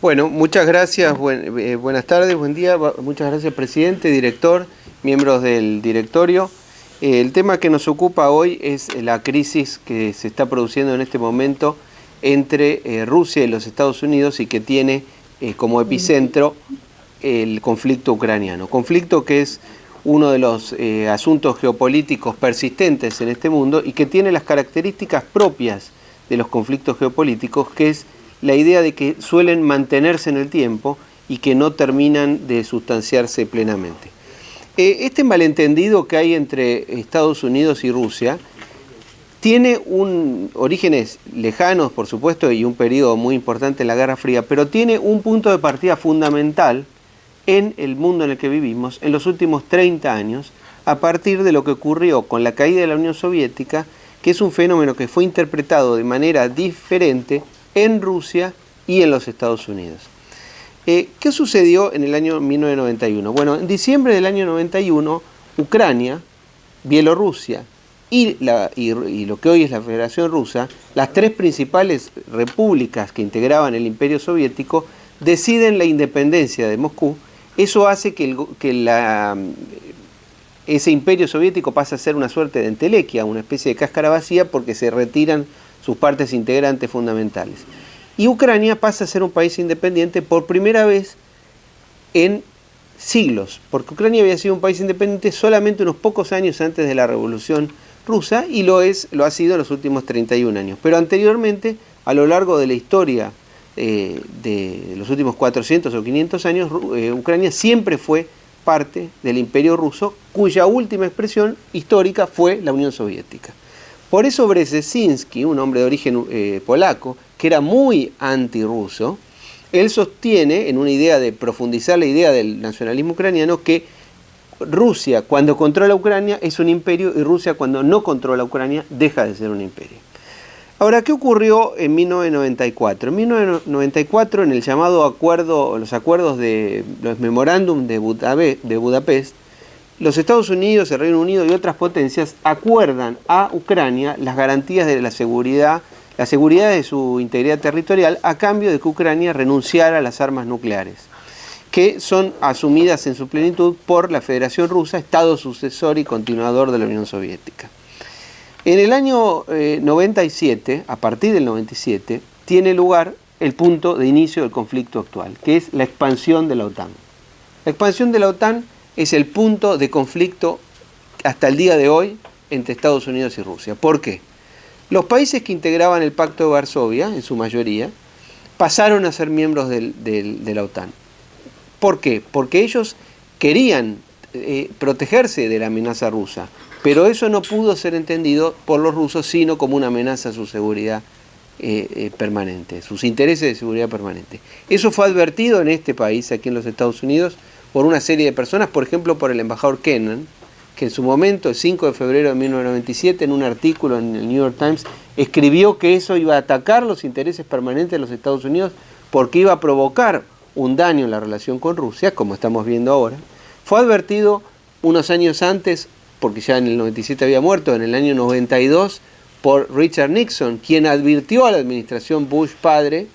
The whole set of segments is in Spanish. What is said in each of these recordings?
Bueno, muchas gracias, buenas tardes, buen día, muchas gracias presidente, director, miembros del directorio. El tema que nos ocupa hoy es la crisis que se está produciendo en este momento entre Rusia y los Estados Unidos y que tiene como epicentro el conflicto ucraniano. Conflicto que es uno de los asuntos geopolíticos persistentes en este mundo y que tiene las características propias de los conflictos geopolíticos, que es la idea de que suelen mantenerse en el tiempo y que no terminan de sustanciarse plenamente. Este malentendido que hay entre Estados Unidos y Rusia tiene orígenes lejanos, por supuesto, y un periodo muy importante en la Guerra Fría, pero tiene un punto de partida fundamental en el mundo en el que vivimos en los últimos 30 años, a partir de lo que ocurrió con la caída de la Unión Soviética, que es un fenómeno que fue interpretado de manera diferente en Rusia y en los Estados Unidos. ¿Qué sucedió en el año 1991? Bueno, en diciembre del año 91, Ucrania, Bielorrusia y lo que hoy es la Federación Rusa, las tres principales repúblicas que integraban el Imperio Soviético, deciden la independencia de Moscú. Eso hace que ese Imperio Soviético pase a ser una suerte de entelequia, una especie de cáscara vacía, porque se retiran sus partes integrantes fundamentales. Y Ucrania pasa a ser un país independiente por primera vez en siglos, porque Ucrania había sido un país independiente solamente unos pocos años antes de la Revolución Rusa y lo ha sido en los últimos 31 años. Pero anteriormente, a lo largo de la historia de los últimos 400 o 500 años, Ucrania siempre fue parte del Imperio Ruso, cuya última expresión histórica fue la Unión Soviética. Por eso Brzezinski, un hombre de origen polaco, que era muy antirruso, él sostiene, en una idea de profundizar la idea del nacionalismo ucraniano, que Rusia, cuando controla Ucrania, es un imperio, y Rusia, cuando no controla Ucrania, deja de ser un imperio. Ahora, ¿qué ocurrió en 1994? En 1994, en el llamado acuerdo, los acuerdos de los memorándum de Budapest, los Estados Unidos, el Reino Unido y otras potencias acuerdan a Ucrania las garantías de la seguridad de su integridad territorial a cambio de que Ucrania renunciara a las armas nucleares, que son asumidas en su plenitud por la Federación Rusa, Estado sucesor y continuador de la Unión Soviética. En el año 97, a partir del 97, tiene lugar el punto de inicio del conflicto actual, que es la expansión de la OTAN. La expansión de la OTAN es el punto de conflicto hasta el día de hoy entre Estados Unidos y Rusia. ¿Por qué? Los países que integraban el Pacto de Varsovia, en su mayoría, pasaron a ser miembros de la OTAN. ¿Por qué? Porque ellos querían protegerse de la amenaza rusa, pero eso no pudo ser entendido por los rusos sino como una amenaza a su seguridad permanente, sus intereses de seguridad permanente. Eso fue advertido en este país, aquí en los Estados Unidos, por una serie de personas, por ejemplo por el embajador Kennan, que en su momento, el 5 de febrero de 1997, en un artículo en el New York Times, escribió que eso iba a atacar los intereses permanentes de los Estados Unidos porque iba a provocar un daño en la relación con Rusia, como estamos viendo ahora. Fue advertido unos años antes, porque ya en el 97 había muerto, en el año 92, por Richard Nixon, quien advirtió a la administración Bush padre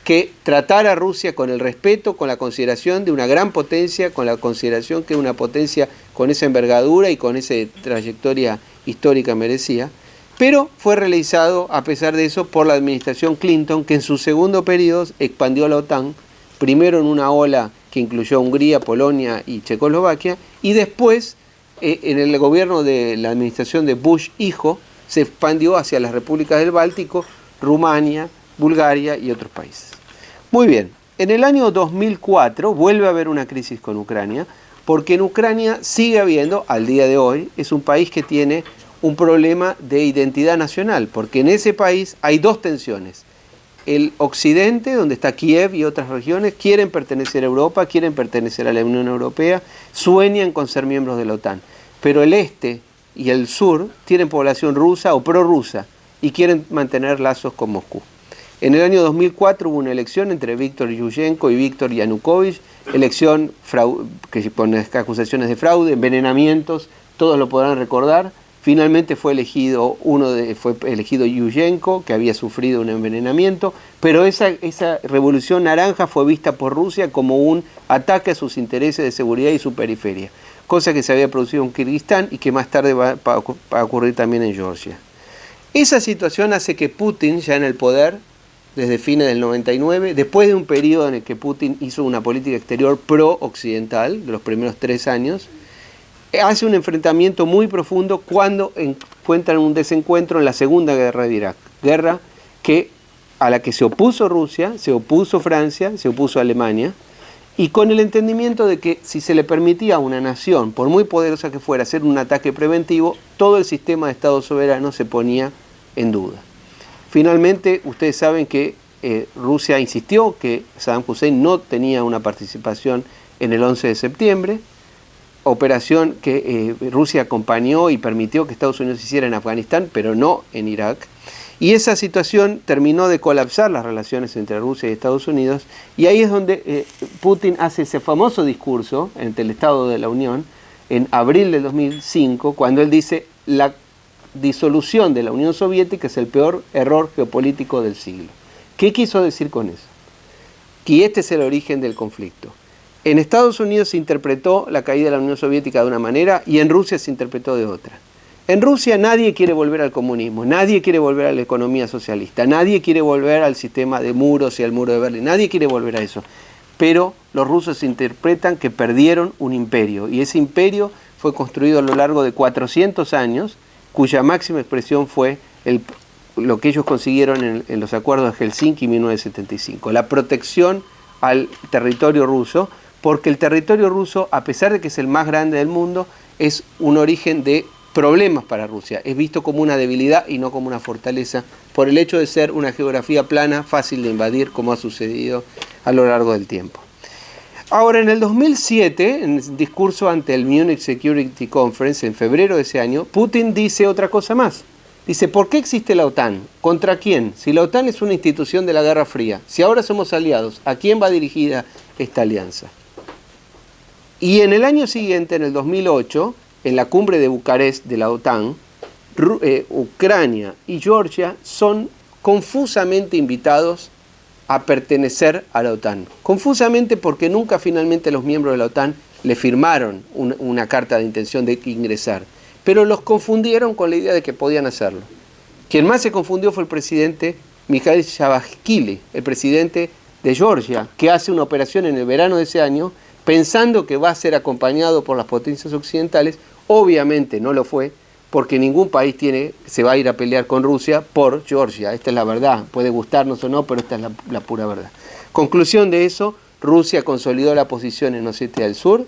que tratara a Rusia con el respeto, con la consideración de una gran potencia, con la consideración que una potencia con esa envergadura y con esa trayectoria histórica merecía, pero fue realizado, a pesar de eso, por la administración Clinton, que en su segundo periodo expandió la OTAN, primero en una ola que incluyó a Hungría, Polonia y Checoslovaquia, y después, en el gobierno de la administración de Bush hijo, se expandió hacia las repúblicas del Báltico, Rumania, Bulgaria y otros países. Muy bien, en el año 2004 vuelve a haber una crisis con Ucrania, porque en Ucrania sigue habiendo, al día de hoy, es un país que tiene un problema de identidad nacional, porque en ese país hay dos tensiones. El occidente, donde está Kiev y otras regiones, quieren pertenecer a Europa, quieren pertenecer a la Unión Europea, sueñan con ser miembros de la OTAN, pero el este y el sur tienen población rusa o prorrusa y quieren mantener lazos con Moscú. En el año 2004 hubo una elección entre Víctor Yushchenko y Víctor Yanukovych, elección que con acusaciones de fraude, envenenamientos, todos lo podrán recordar, Finalmente fue elegido Yushchenko, que había sufrido un envenenamiento, pero esa revolución naranja fue vista por Rusia como un ataque a sus intereses de seguridad y su periferia, cosa que se había producido en Kirguistán y que más tarde va a ocurrir también en Georgia. Esa situación hace que Putin, ya en el poder, desde fines del 99, después de un periodo en el que Putin hizo una política exterior pro-occidental, de los primeros 3 años, hace un enfrentamiento muy profundo cuando encuentran un desencuentro en la Segunda Guerra de Irak, guerra a la que se opuso Rusia, se opuso Francia, se opuso Alemania, y con el entendimiento de que si se le permitía a una nación, por muy poderosa que fuera, hacer un ataque preventivo, todo el sistema de Estado soberano se ponía en duda. Finalmente, ustedes saben que Rusia insistió que Saddam Hussein no tenía una participación en el 11 de septiembre, operación que Rusia acompañó y permitió que Estados Unidos hiciera en Afganistán, pero no en Irak. Y esa situación terminó de colapsar las relaciones entre Rusia y Estados Unidos, y ahí es donde Putin hace ese famoso discurso ante el Estado de la Unión en abril del 2005, cuando él dice: la disolución de la Unión Soviética es el peor error geopolítico del siglo. ¿Qué quiso decir con eso? Que este es el origen del conflicto. En Estados Unidos se interpretó la caída de la Unión Soviética de una manera y en Rusia se interpretó de otra. En Rusia nadie quiere volver al comunismo, nadie quiere volver a la economía socialista, nadie quiere volver al sistema de muros y al muro de Berlín, nadie quiere volver a eso. Pero los rusos interpretan que perdieron un imperio, y ese imperio fue construido a lo largo de 400 años, cuya máxima expresión fue lo que ellos consiguieron en los acuerdos de Helsinki en 1975, la protección al territorio ruso, porque el territorio ruso, a pesar de que es el más grande del mundo, es un origen de problemas para Rusia. Es visto como una debilidad y no como una fortaleza, por el hecho de ser una geografía plana, fácil de invadir, como ha sucedido a lo largo del tiempo. Ahora, en el 2007, en el discurso ante el Munich Security Conference, en febrero de ese año, Putin dice otra cosa más. Dice: ¿por qué existe la OTAN? ¿Contra quién? Si la OTAN es una institución de la Guerra Fría, si ahora somos aliados, ¿a quién va dirigida esta alianza? Y en el año siguiente, en el 2008, en la cumbre de Bucarest de la OTAN, Ucrania y Georgia son confusamente invitados a pertenecer a la OTAN. Confusamente porque nunca finalmente los miembros de la OTAN le firmaron una carta de intención de ingresar, pero los confundieron con la idea de que podían hacerlo. Quien más se confundió fue el presidente Mikhail Saakashvili, el presidente de Georgia, que hace una operación en el verano de ese año pensando que va a ser acompañado por las potencias occidentales. Obviamente no lo fue, porque ningún país se va a ir a pelear con Rusia por Georgia. Esta es la verdad, puede gustarnos o no, pero esta es la pura verdad. Conclusión de eso: Rusia consolidó la posición en Osetia del Sur,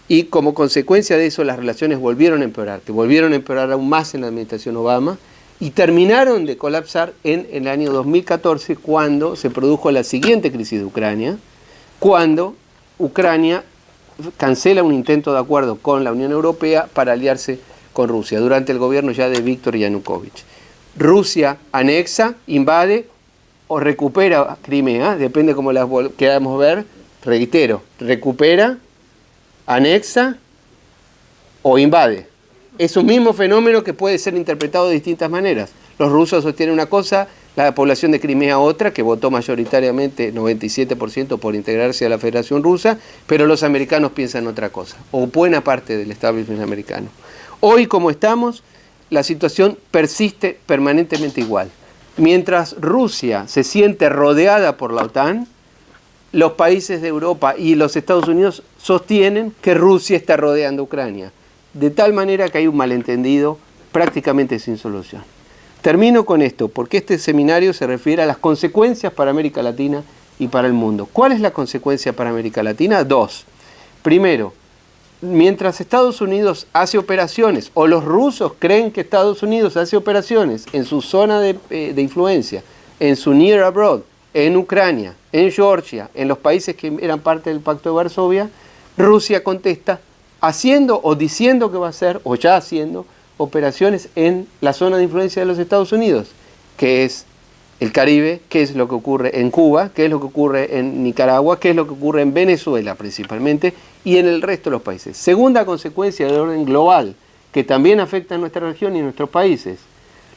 y como consecuencia de eso las relaciones volvieron a empeorar, que volvieron a empeorar aún más en la administración Obama, y terminaron de colapsar en el año 2014, cuando se produjo la siguiente crisis de Ucrania, cuando Ucrania cancela un intento de acuerdo con la Unión Europea para aliarse con Rusia, durante el gobierno ya de Víktor Yanukovych. Rusia anexa, invade o recupera Crimea, depende cómo las queramos ver, reitero, recupera, anexa o invade. Es un mismo fenómeno que puede ser interpretado de distintas maneras. Los rusos sostienen una cosa, la población de Crimea otra, que votó mayoritariamente 97% por integrarse a la Federación Rusa, pero los americanos piensan otra cosa, o buena parte del establishment americano. Hoy, como estamos, la situación persiste permanentemente igual. Mientras Rusia se siente rodeada por la OTAN, los países de Europa y los Estados Unidos sostienen que Rusia está rodeando a Ucrania, de tal manera que hay un malentendido prácticamente sin solución. Termino con esto, porque este seminario se refiere a las consecuencias para América Latina y para el mundo. ¿Cuál es la consecuencia para América Latina? 2. Primero, mientras Estados Unidos hace operaciones, o los rusos creen que Estados Unidos hace operaciones en su zona de influencia, en su near abroad, en Ucrania, en Georgia, en los países que eran parte del Pacto de Varsovia, Rusia contesta haciendo o diciendo que va a hacer, o ya haciendo, operaciones en la zona de influencia de los Estados Unidos, que es el Caribe, qué es lo que ocurre en Cuba, qué es lo que ocurre en Nicaragua, qué es lo que ocurre en Venezuela principalmente, y en el resto de los países. Segunda consecuencia de orden global, que también afectan a nuestra región y a nuestros países.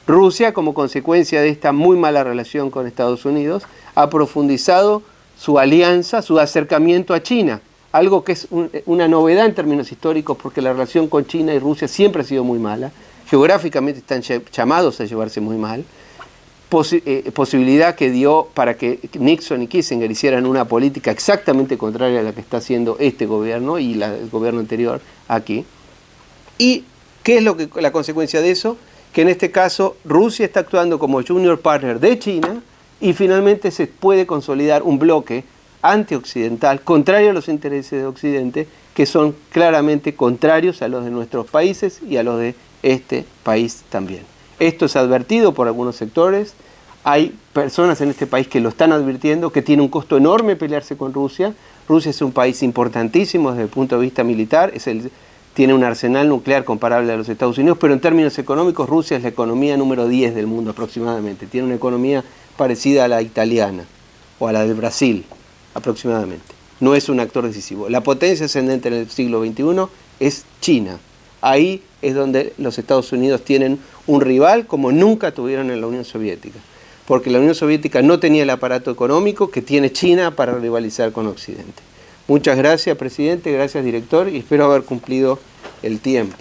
Rusia, como consecuencia de esta muy mala relación con Estados Unidos, ha profundizado su alianza, su acercamiento a China, algo que es una novedad en términos históricos, porque la relación con China y Rusia siempre ha sido muy mala, geográficamente están llamados a llevarse muy mal, posibilidad que dio para que Nixon y Kissinger hicieran una política exactamente contraria a la que está haciendo este gobierno y el gobierno anterior aquí. ¿Y qué es la consecuencia de eso? Que en este caso Rusia está actuando como junior partner de China y finalmente se puede consolidar un bloque antioccidental, contrario a los intereses de Occidente, que son claramente contrarios a los de nuestros países y a los de este país también. Esto es advertido por algunos sectores, hay personas en este país que lo están advirtiendo, que tiene un costo enorme pelearse con Rusia. Rusia es un país importantísimo desde el punto de vista militar, tiene un arsenal nuclear comparable a los Estados Unidos, pero en términos económicos Rusia es la economía número 10 del mundo aproximadamente, tiene una economía parecida a la italiana o a la del Brasil aproximadamente. No es un actor decisivo. La potencia ascendente en el siglo XXI es China. Ahí es donde los Estados Unidos tienen un rival como nunca tuvieron en la Unión Soviética, porque la Unión Soviética no tenía el aparato económico que tiene China para rivalizar con Occidente. Muchas gracias, presidente, gracias, director, y espero haber cumplido el tiempo.